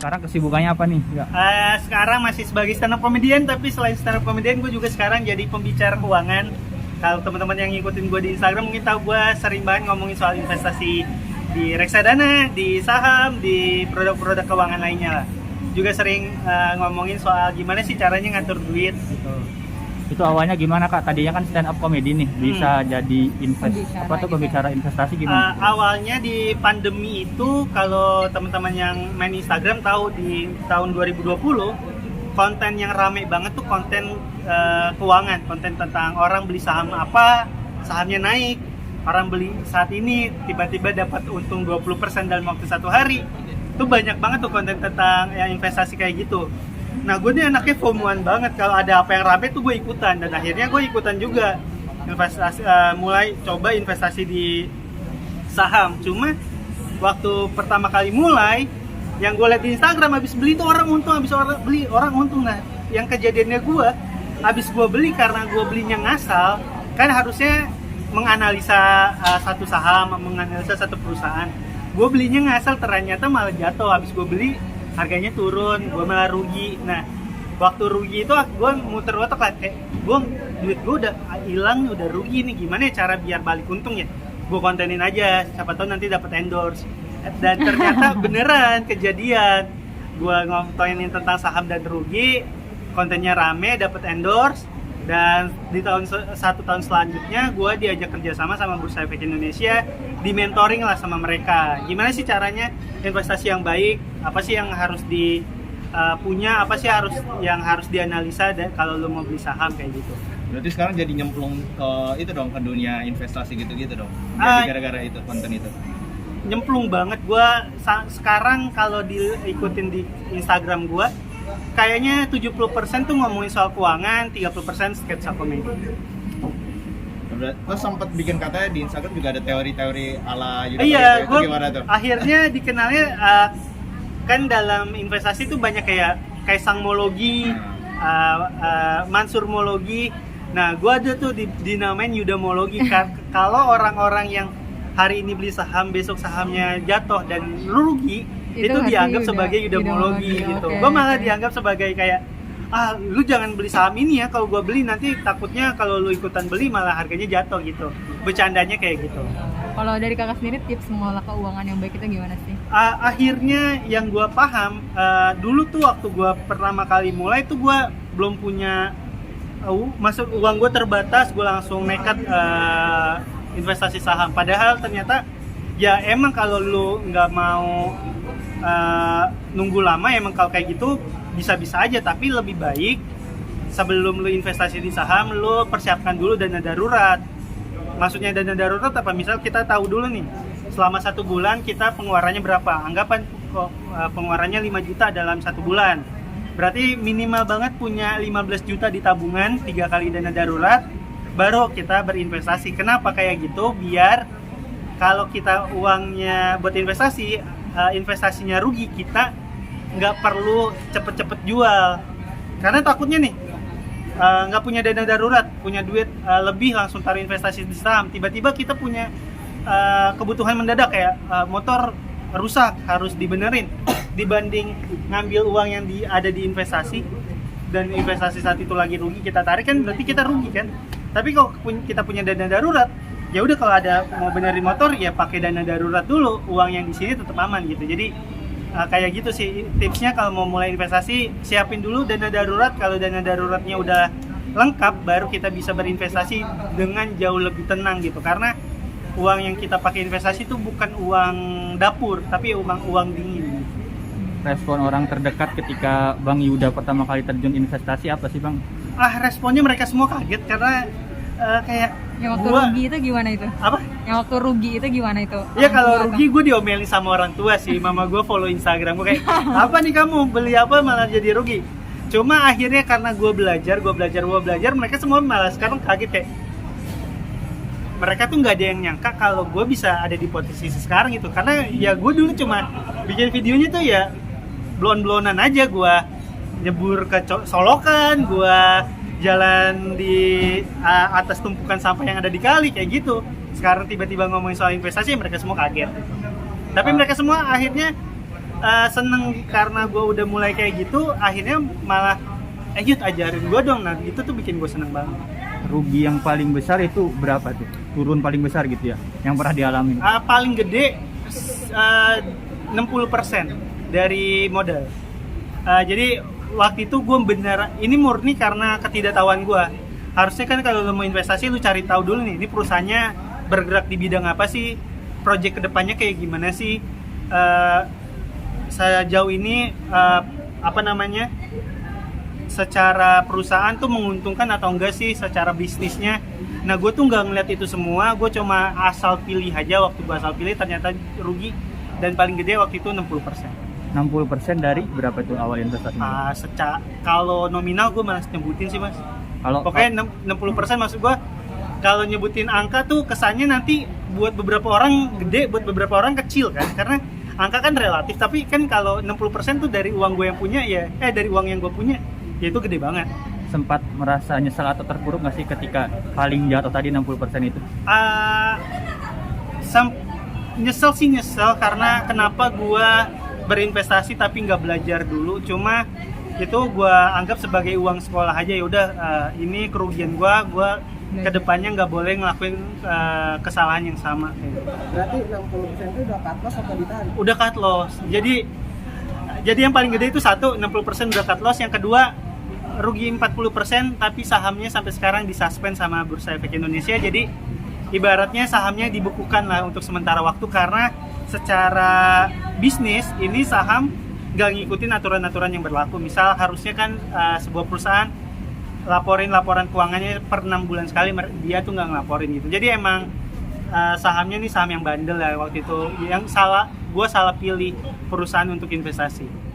sekarang kesibukannya apa nih? Enggak. Sekarang masih sebagai stand up comedian, tapi selain stand up comedian gue juga sekarang jadi pembicara keuangan. Kalau teman-teman yang ngikutin gue di Instagram mungkin tahu gue sering banget ngomongin soal investasi di reksadana, di saham, di produk-produk keuangan lainnya lah. Juga sering ngomongin soal gimana sih caranya ngatur duit gitu. Itu awalnya gimana Kak? Tadinya kan stand up comedy nih, bisa jadi pembicara investasi gimana? Awalnya di pandemi itu, kalau teman-teman yang main Instagram tahu di tahun 2020 konten yang rame banget tuh konten keuangan, konten tentang orang beli saham apa, sahamnya naik, orang beli saat ini tiba-tiba dapat untung 20% dalam waktu 1 hari. Itu banyak banget tuh konten tentang investasi kayak gitu. Nah, gue nih anaknya FOMO-an banget, kalau ada apa yang rame tuh gue ikutan, dan akhirnya gue ikutan juga investasi, mulai coba investasi di saham. Cuma waktu pertama kali mulai, yang gue lihat di Instagram habis beli tuh orang untung, orang untung. Nah, yang kejadiannya gue habis gue beli karena gue belinya ngasal, kan harusnya menganalisa satu saham, menganalisa satu perusahaan. Gue belinya ngasal, ternyata malah jatuh. Habis gue beli harganya turun, gue malah rugi. Nah, waktu rugi itu gue muter otak lah, kayak duit gue udah hilang, udah rugi nih, gimana ya cara biar balik untung ya? Gue kontenin aja, siapa tahu nanti dapat endorse. Dan ternyata beneran kejadian. Gue ngomongin tentang saham dan rugi, kontennya rame, dapat endorse. Dan di satu tahun selanjutnya gue diajak kerjasama sama Bursa Efek Indonesia, di mentoring lah sama mereka. Gimana sih caranya investasi yang baik? Apa sih yang harus punya? Apa sih yang harus dianalisa dan kalau lo mau beli saham kayak gitu. Berarti sekarang jadi nyemplung ke itu dong, ke dunia investasi gitu-gitu dong. Jadi gara-gara itu konten itu. Nyemplung banget gue sekarang kalau diikutin di Instagram gue. Kayaknya 70% tuh ngomongin soal keuangan, 30% sketsa komedi. Terus sempat bikin katanya di Instagram juga ada teori-teori ala Yuda. Iya, itu gimana tuh? Akhirnya dikenalnya kan dalam investasi tuh banyak kayak kaisangmologi, mansurmologi. Nah, gue ada tuh dinamain yudamologi. Kalau orang-orang yang hari ini beli saham, besok sahamnya jatuh dan rugi, itu dianggap sebagai yudamologi gitu. Gue malah dianggap sebagai kayak lu jangan beli saham ini ya, kalau gue beli nanti takutnya kalau lu ikutan beli malah harganya jatuh gitu. Bercandanya kayak gitu. Kalau dari kakak sendiri tips mengelola keuangan yang baik itu gimana sih? Akhirnya yang gue paham, dulu tuh waktu gue pertama kali mulai tuh gue belum punya masuk uang gue terbatas, gue langsung nekat investasi saham. Padahal ternyata ya emang kalau lu nggak mau nunggu lama, emang kalau kayak gitu bisa-bisa aja, tapi lebih baik sebelum lu investasi di saham lu persiapkan dulu dana darurat. Maksudnya dana darurat apa? Misal kita tahu dulu nih selama 1 bulan kita pengeluarannya berapa, anggapan pengeluarannya 5 juta dalam 1 bulan, berarti minimal banget punya 15 juta di tabungan, 3 kali dana darurat, baru kita berinvestasi. Kenapa kayak gitu? Biar kalau kita uangnya buat investasi, investasinya rugi, kita nggak perlu cepet-cepet jual. Karena takutnya nih, nggak punya dana darurat, punya duit lebih langsung taruh investasi di saham. Tiba-tiba kita punya kebutuhan mendadak kayak motor rusak, harus dibenerin. Dibanding ngambil uang yang ada di investasi, dan investasi saat itu lagi rugi, kita tarik kan berarti kita rugi kan. Tapi kalau kita punya dana darurat, ya udah kalau ada mau benerin motor ya pakai dana darurat dulu, uang yang di sini tetap aman gitu. Jadi kayak gitu sih tipsnya kalau mau mulai investasi, siapin dulu dana darurat. Kalau dana daruratnya udah lengkap, baru kita bisa berinvestasi dengan jauh lebih tenang gitu. Karena uang yang kita pakai investasi itu bukan uang dapur, tapi uang dingin. Respon orang terdekat ketika Bang Yuda pertama kali terjun investasi apa sih Bang? Responnya mereka semua kaget karena kayak yang waktu rugi itu gimana itu? Apa? Yang waktu rugi itu gimana itu? Iya, kalau rugi gue diomelin sama orang tua sih. Mama gue follow Instagram gue kayak, apa nih kamu beli apa malah jadi rugi. Cuma akhirnya karena gue belajar, mereka semua malah sekarang kaget kayak, mereka tuh nggak ada yang nyangka kalau gue bisa ada di posisi sekarang gitu. Karena ya gue dulu cuma bikin videonya tuh ya blon-blonan aja, gue nyebur ke solokan, gue jalan di atas tumpukan sampah yang ada di kali kayak gitu. Sekarang tiba-tiba ngomongin soal investasi, mereka semua kaget. Tapi mereka semua akhirnya seneng karena gue udah mulai kayak gitu, akhirnya malah Yud ajarin gue dong. Nah itu tuh bikin gue seneng banget. Rugi yang paling besar itu berapa tuh? Turun paling besar gitu ya, yang pernah dialami? Paling gede 60% dari modal. Jadi waktu itu gue ini murni karena ketidaktahuan gue. Harusnya kan kalau lo mau investasi lu cari tahu dulu nih, ini perusahaannya bergerak di bidang apa sih, project kedepannya kayak gimana sih. Sejauh ini secara perusahaan tuh menguntungkan atau enggak sih secara bisnisnya. Nah gue tuh nggak ngeliat itu semua, gue cuma asal pilih aja. Waktu gue asal pilih ternyata rugi, dan paling gede waktu itu 60%. 60% dari berapa tuh awal investasi? Kalau nominal gue malas nyebutin sih mas. Pokoknya 60% maksud gue, kalau nyebutin angka tuh kesannya nanti buat beberapa orang gede, buat beberapa orang kecil kan, karena angka kan relatif. Tapi kan kalau 60% tuh dari uang gue yang punya ya, dari uang yang gue punya, ya itu gede banget. Sempat merasa nyesel atau terpuruk nggak sih ketika paling jatuh tadi 60% itu? Nyesel karena kenapa gue berinvestasi tapi nggak belajar dulu. Cuma itu gue anggap sebagai uang sekolah aja. Ya udah, ini kerugian gue kedepannya nggak boleh ngelakuin kesalahan yang sama. Berarti 60% itu udah cut loss atau ditarik? Udah cut loss. Jadi yang paling gede itu 60% udah cut loss. Yang kedua rugi 40%, tapi sahamnya sampai sekarang disuspend sama Bursa Efek Indonesia. Jadi ibaratnya sahamnya dibekukan lah untuk sementara waktu, karena secara bisnis ini saham nggak ngikutin aturan-aturan yang berlaku. Misal harusnya kan sebuah perusahaan laporan keuangannya per 6 bulan sekali, dia tuh nggak ngelaporin gitu. Jadi emang sahamnya nih saham yang bandel ya waktu itu. Yang gue salah pilih perusahaan untuk investasi.